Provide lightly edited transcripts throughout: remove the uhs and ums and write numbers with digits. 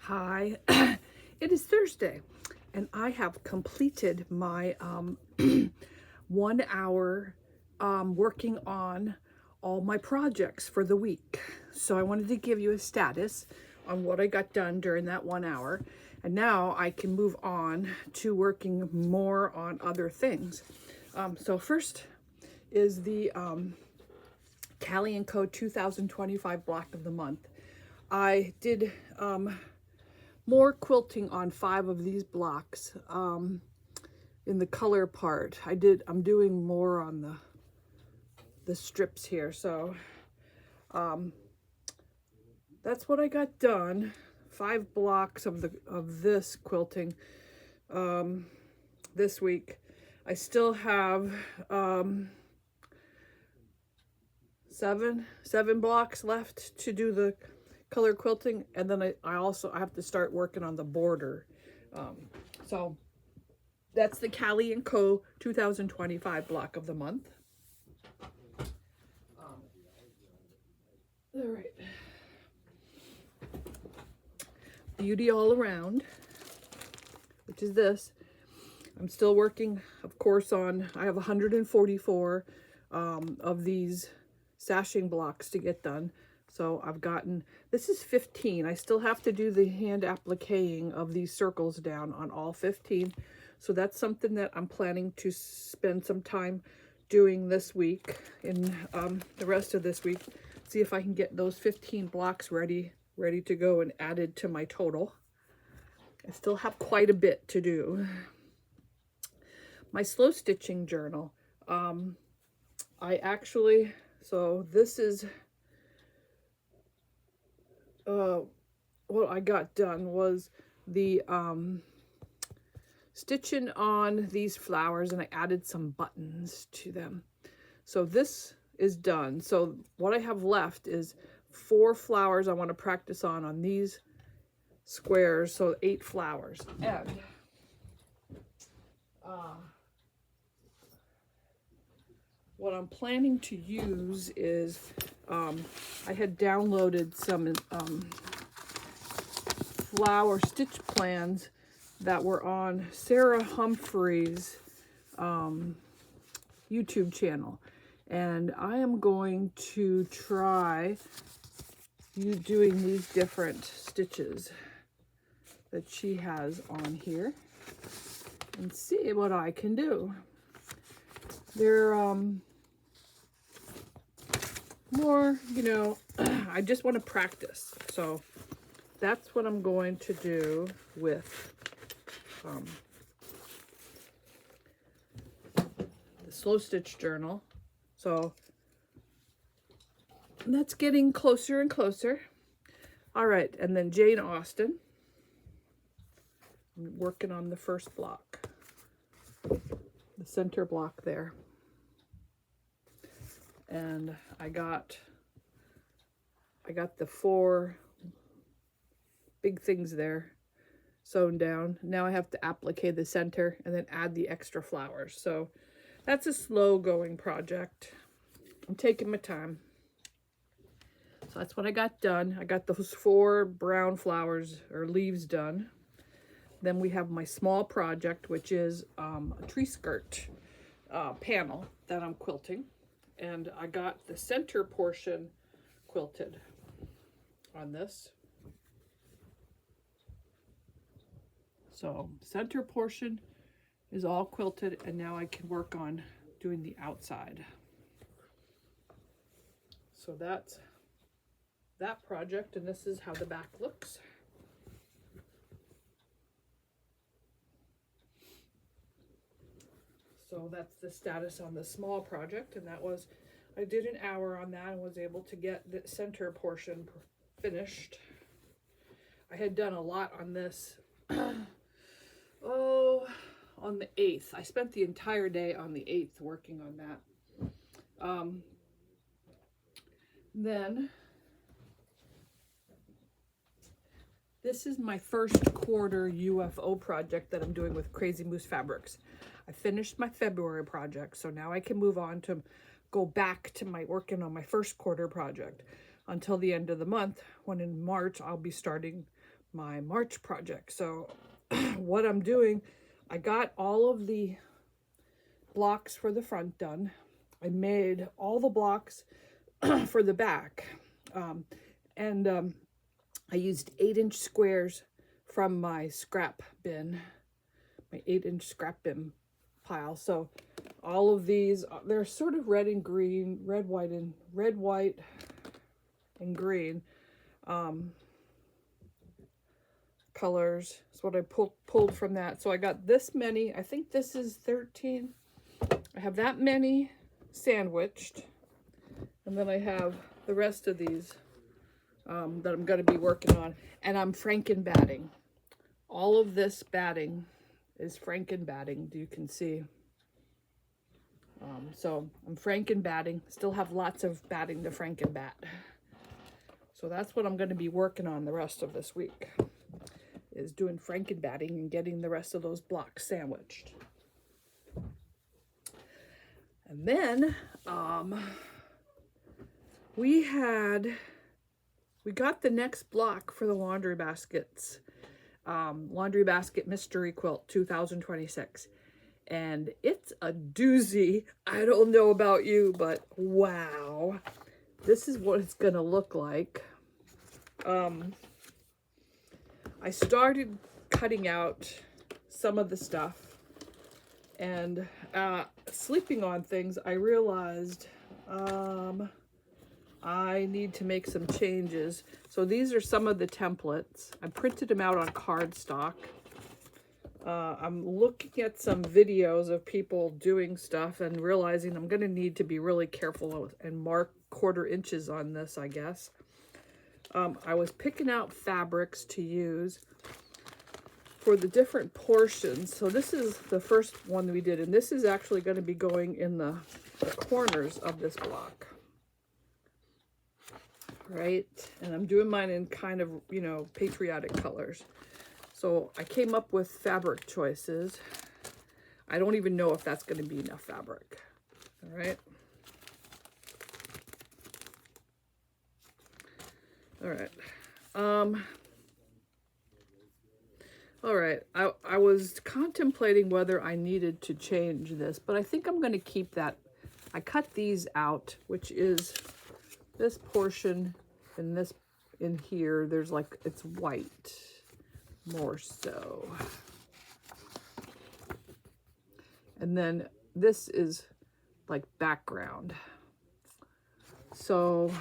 Hi, it is Thursday and I have completed my 1 hour working on all my projects for the week. So I wanted to give you a status on what I got done during that 1 hour. And now I can move on to working more on other things. So first is the Cali Co 2025 block of the month. I did more quilting on 5 of these blocks in the color part. I'm doing more on the strips here, so that's what I got done. 5 blocks of this quilting this week. I still have 7 blocks left to do the color quilting, and then I have to start working on the border. So that's the Cali Co 2025 block of the month. All right. Beauty All Around, which is this. I'm still working, of course, I have 144 of these sashing blocks to get done. So this is 15. I still have to do the hand appliquing of these circles down on all 15. So that's something that I'm planning to spend some time doing this week, in the rest of this week. See if I can get those 15 blocks ready to go and added to my total. I still have quite a bit to do. My slow stitching journal. So this is what I got done was the stitching on these flowers, and I added some buttons to them. So this is done. So what I have left is 4 flowers I want to practice on these squares, so 8 flowers. And what I'm planning to use is I had downloaded some flower stitch plans that were on Sarah Humphrey's YouTube channel, and I am going to try doing these different stitches that she has on here and see what I can do. They're more, I just want to practice. So that's what I'm going to do with the slow stitch journal. So that's getting closer and closer. All right, and then Jane Austen. I'm working on the first block, the center block there. And I got the 4 big things there sewn down. Now I have to applique the center and then add the extra flowers. So that's a slow going project. I'm taking my time. So that's what I got done. I got those 4 brown flowers or leaves done. Then we have my small project, which is a tree skirt panel that I'm quilting. And I got the center portion quilted on this. So center portion is all quilted, and now I can work on doing the outside. So that's that project, and this is how the back looks. So that's the status on the small project, and I did an hour on that and was able to get the center portion finished. I had done a lot on this, on the 8th. I spent the entire day on the 8th working on that. Then this is my first quarter UFO project that I'm doing with Crazy Moose Fabrics. I finished my February project, so now I can move on to go back to my working on my first quarter project until the end of the month, when in March I'll be starting my March project. So what I'm doing, I got all of the blocks for the front done. I made all the blocks for the back. And I used 8-inch squares from my scrap bin, my 8-inch scrap bin pile. So all of these, they're sort of red and green, red, white, and green colors. That's what I pulled from that. So I got this many. I think this is 13. I have that many sandwiched, and then I have the rest of these that I'm going to be working on, and I'm franken batting. All of this batting is franken batting, you can see. So I'm franken batting, still have lots of batting to franken bat. So that's what I'm going to be working on the rest of this week, is doing franken batting and getting the rest of those blocks sandwiched. And then we got the next block for the laundry baskets, Laundry Basket Mystery Quilt 2026. And it's a doozy. I don't know about you, but wow. This is what it's going to look like. I started cutting out some of the stuff, and sleeping on things, I realized I need to make some changes. So these are some of the templates. I printed them out on cardstock. I'm looking at some videos of people doing stuff and realizing I'm going to need to be really careful and mark 1/4 inches on this, I guess. I was picking out fabrics to use for the different portions. So this is the first one we did, and this is actually going to be going in the corners of this block. Right? And I'm doing mine in kind of, you know, patriotic colors. So I came up with fabric choices. I don't even know if that's going to be enough fabric. All right. All right. All right. I was contemplating whether I needed to change this, but I think I'm going to keep that. I cut these out, which is this portion and this in here. There's like, it's white more so. And then this is like background. So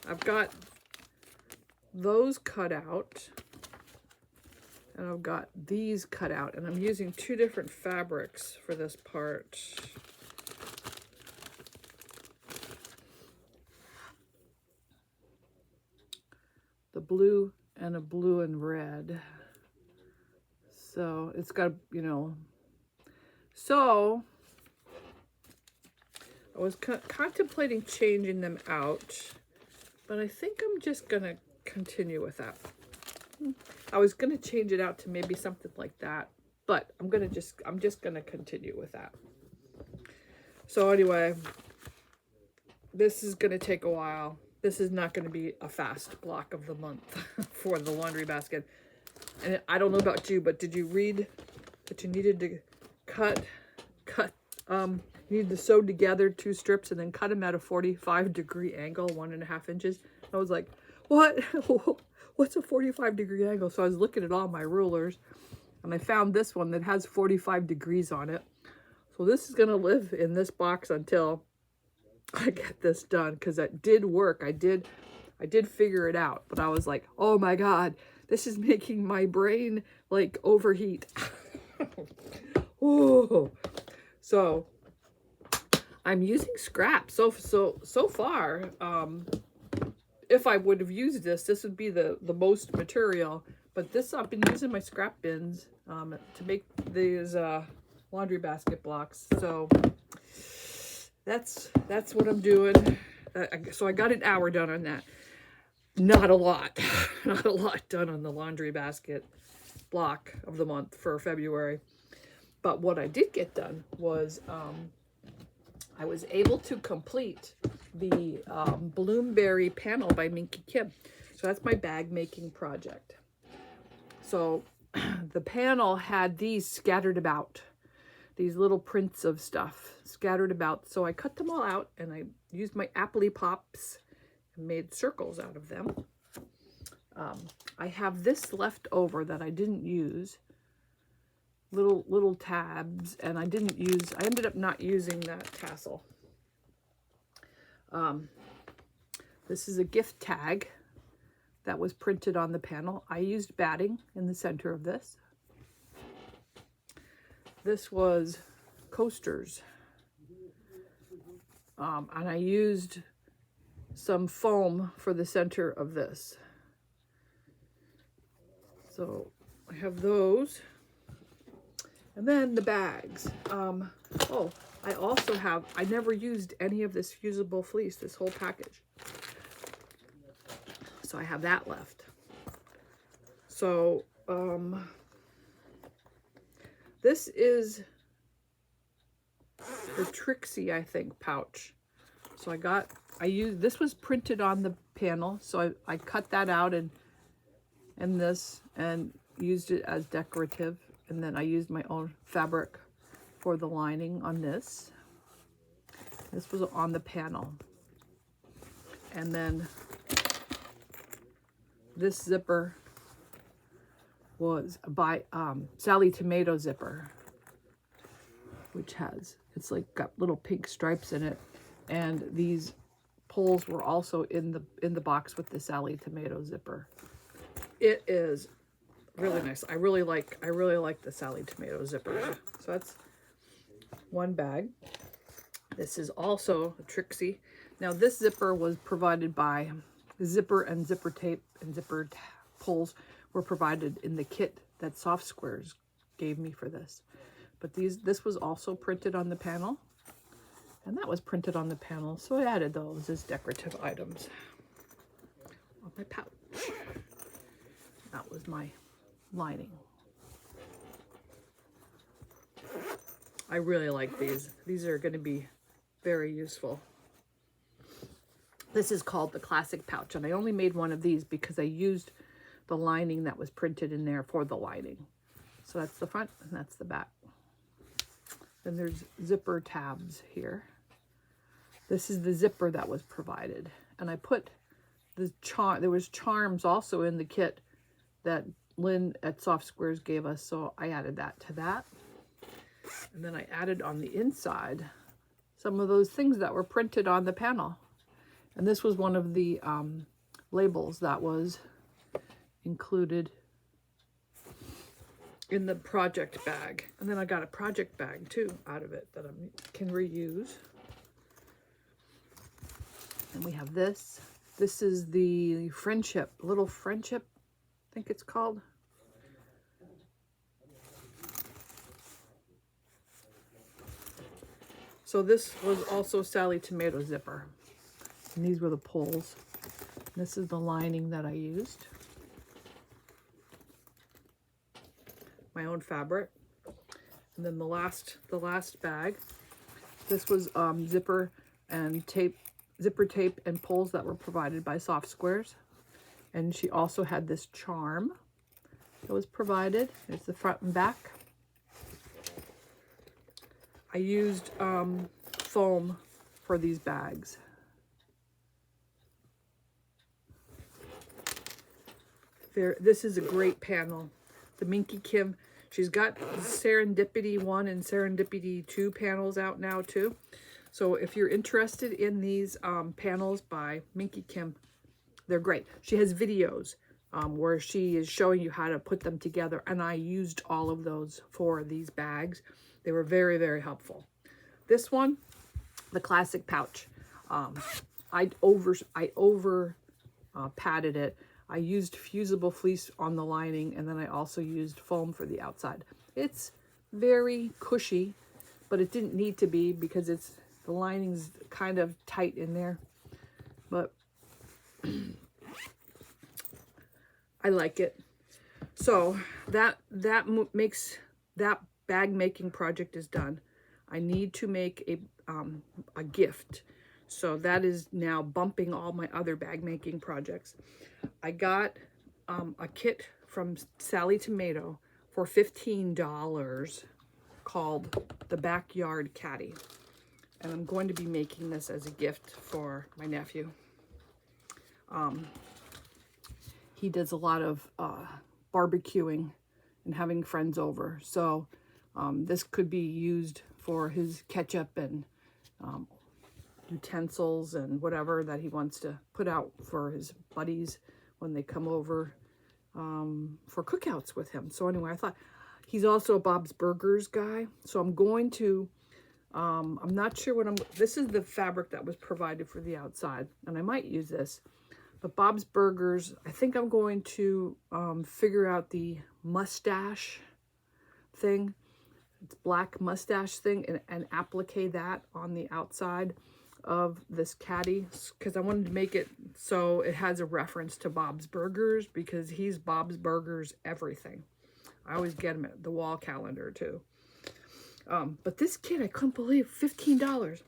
I've got those cut out, and I've got these cut out, and I'm using 2 different fabrics for this part. The blue and a blue and red. So it's got, you know, so I was contemplating changing them out, but I think I'm just going to continue with that. I was going to change it out to maybe something like that, but I'm just going to continue with that. So anyway, this is going to take a while. This is not going to be a fast block of the month for the laundry basket. And I don't know about you, but did you read that you needed to you needed to sew together 2 strips and then cut them at a 45-degree angle, 1.5 inches? I was like, what? What's a 45-degree angle? So I was looking at all my rulers, and I found this one that has 45 degrees on it. So this is going to live in this box until I get this done, because it did work. I did figure it out, but I was like, oh my God, this is making my brain like overheat. Ooh. So I'm using scrap. So far, if I would have used this would be the most material, but this, I've been using my scrap bins to make these laundry basket blocks. So that's what I'm doing. So I got an hour done on that. Not a lot. Not a lot done on the laundry basket block of the month for February. But what I did get done was I was able to complete the Bloomberry Panel by Minky Kim. So that's my bag making project. So the panel had these scattered about, these little prints of stuff scattered about. So I cut them all out and I used my applique pops and made circles out of them. I have this left over that I didn't use, little tabs, and I ended up not using that tassel. This is a gift tag that was printed on the panel. I used batting in the center of this. This was coasters. And I used some foam for the center of this. So I have those. And then the bags. Oh, I also have, I never used any of this fusible fleece, this whole package. So I have that left. So this is the Trixie, I think, pouch. So this was printed on the panel. So I cut that out and this and used it as decorative. And then I used my own fabric for the lining on this. This was on the panel. And then this zipper was by Sally Tomato zipper, which it's like got little pink stripes in it. And these poles were also in the box with the Sally Tomato zipper. It is really nice. I really like the Sally Tomato zipper. So that's one bag. This is also a Trixie. Now this zipper was provided by zipper and zipper tape and zipper pulls were provided in the kit that Soft Squares gave me for this. But this was also printed on the panel, and that was printed on the panel, so I added those as decorative items on my pouch. That was my lining. I really like these. These are going to be very useful. This is called the Classic Pouch, and I only made one of these because I used the lining that was printed in there for the lining. So that's the front and that's the back. Then there's zipper tabs here. This is the zipper that was provided. And I put the there was charms also in the kit that Lynn at Soft Squares gave us, so I added that to that. And then I added on the inside some of those things that were printed on the panel. And this was one of the labels that was included in the project bag. And then I got a project bag too out of it that I can reuse. And we have this. This is the friendship, little friendship, I think it's called. So this was also Sally Tomato zipper. And these were the poles. This is the lining that I used. My own fabric. And then the last bag. This was zipper tape and poles that were provided by Soft Squares. And she also had this charm that was provided. It's the front and back. I used foam for these bags. This is a great panel. The Minky Kim, she's got Serendipity 1 and Serendipity 2 panels out now too. So if you're interested in these panels by Minky Kim, they're great. She has videos where she is showing you how to put them together, and I used all of those for these bags. They were very, very helpful. This one, the Classic Pouch, I over padded it. I used fusible fleece on the lining, and then I also used foam for the outside. It's very cushy, but it didn't need to be because the lining's kind of tight in there. But I like it. So that makes that bag making project is done. I need to make a gift. So that is now bumping all my other bag making projects. I got a kit from Sally Tomato for $15 called the Backyard Caddy. And I'm going to be making this as a gift for my nephew. He does a lot of barbecuing and having friends over. So this could be used for his ketchup and utensils and whatever that he wants to put out for his buddies when they come over for cookouts with him. So anyway, I thought he's also a Bob's Burgers guy. So I'm going to, I'm not sure what this is the fabric that was provided for the outside, and I might use this. But Bob's Burgers, I think I'm going to figure out the mustache thing. It's black mustache thing, and applique that on the outside of this caddy, because I wanted to make it so it has a reference to Bob's Burgers, because he's Bob's Burgers everything. I always get him at the wall calendar too. But this kit, I couldn't believe, $15.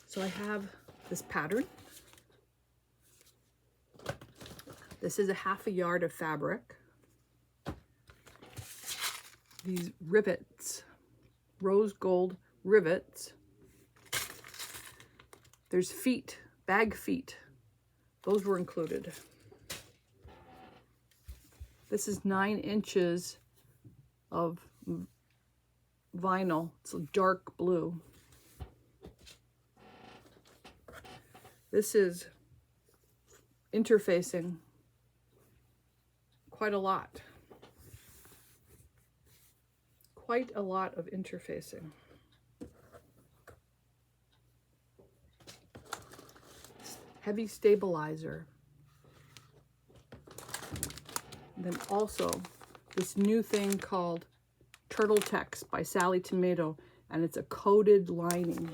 So I have this pattern. This is a ½ yard of fabric. These rivets, rose gold rivets. There's feet, bag feet. Those were included. This is 9 inches of vinyl. It's a dark blue. This is interfacing quite a lot. Quite a lot of interfacing. Heavy stabilizer. And then also this new thing called Turtle Tex by Sally Tomato, and it's a coated lining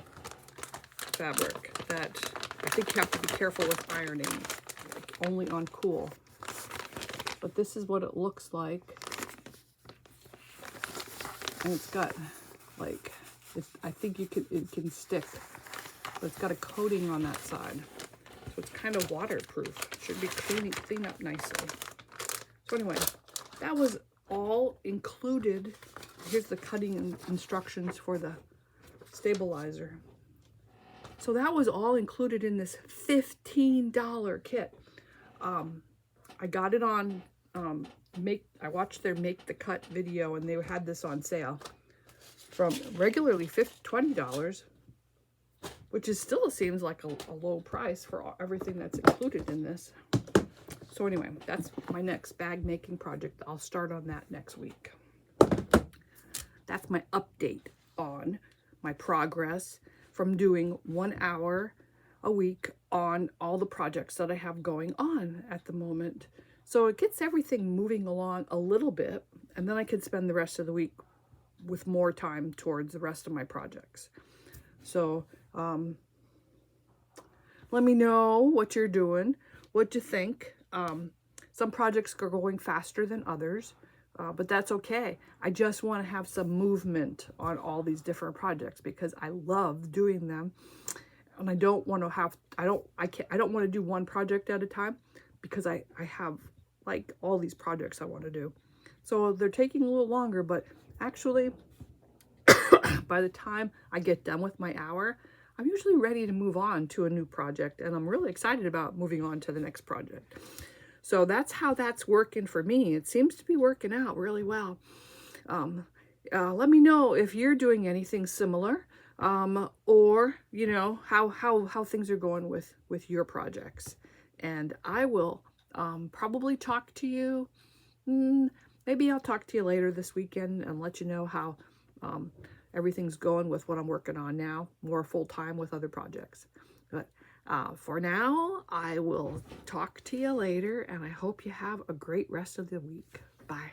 fabric that I think you have to be careful with ironing, like only on cool. But this is what it looks like. And it's got like, I think it can stick, but it's got a coating on that side. So it's kind of waterproof. It should be clean up nicely. So anyway, that was all included. Here's the cutting instructions for the stabilizer. So that was all included in this $15 kit. I got it on I watched their Make the Cut video, and they had this on sale from regularly $20, which is still seems like a low price for everything that's included in this. So anyway, that's my next bag making project. I'll start on that next week. That's my update on my progress from doing 1 hour a week on all the projects that I have going on at the moment. So it gets everything moving along a little bit, and then I can spend the rest of the week with more time towards the rest of my projects. So let me know what you're doing, what you think. Some projects are going faster than others, but that's okay. I just want to have some movement on all these different projects because I love doing them, and I don't want to have, I don't want to do one project at a time because I have like all these projects I want to do. So they're taking a little longer, but actually by the time I get done with my hour, I'm usually ready to move on to a new project, and I'm really excited about moving on to the next project. So that's how that's working for me. It seems to be working out really well. Let me know if you're doing anything similar, or you know how things are going with your projects. And I will probably talk to you. Maybe I'll talk to you later this weekend and let you know how everything's going with what I'm working on now, more full-time with other projects. But for now, I will talk to you later, and I hope you have a great rest of the week. Bye.